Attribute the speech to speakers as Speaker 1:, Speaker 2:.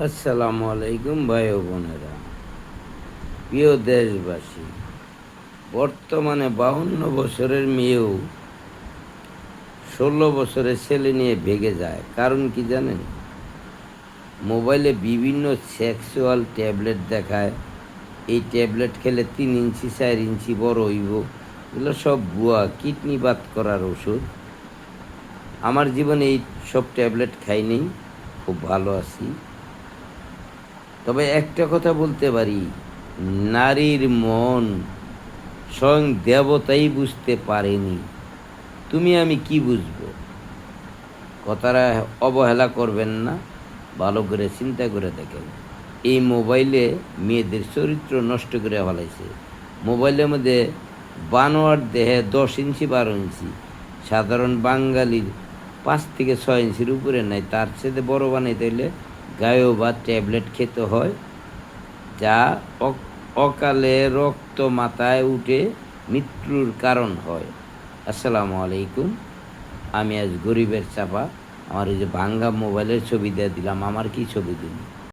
Speaker 1: আসসালামু আলাইকুম ভাই ও বোনেরা, প্রিয় দেশবাসী। বর্তমানে 52 বছরের মেয়েও 16 বছরের ছেলে নিয়ে ভেগে যায়। কারণ কি জানেন? মোবাইলে বিভিন্ন সেক্সুয়াল ট্যাবলেট দেখায়। এই ট্যাবলেট খেলে 3 ইঞ্চি 4 ইঞ্চি বড় হইব। এগুলো সব ভুয়া, কিডনি বাত করার ওষুধ। আমার জীবনে এই সব ট্যাবলেট খাইনি, খুব ভালো আছি। তবে একটা কথা বলতে পারি, নারীর মন স্বয়ং দেবতাই বুঝতে পারেনি, তুমি আমি কি বুঝবো? কথাটা অবহেলা করবেন না, ভালো করে চিন্তা করে দেখেন। এই মোবাইলে মেয়েদের চরিত্র নষ্ট করে ফেলাইছে। মোবাইলের মধ্যে বানোয়ার দেহে 10 ইঞ্চি 12 ইঞ্চি, সাধারণ বাঙালির 5 থেকে 6 ইঞ্চির উপরে নাই। তার সাথে বড় বানাইতে হলে গায়েও বা ট্যাবলেট খেতে হয়, যা অকালে রক্ত মাথায় উঠে মৃত্যুর কারণ হয়। আসসালামু আলাইকুম। আমি আজ গরিবের চাপা। আমার এই যে ভাঙ্গা মোবাইলের ছবি দিয়ে দিলাম, আমার কি ছবি দিন?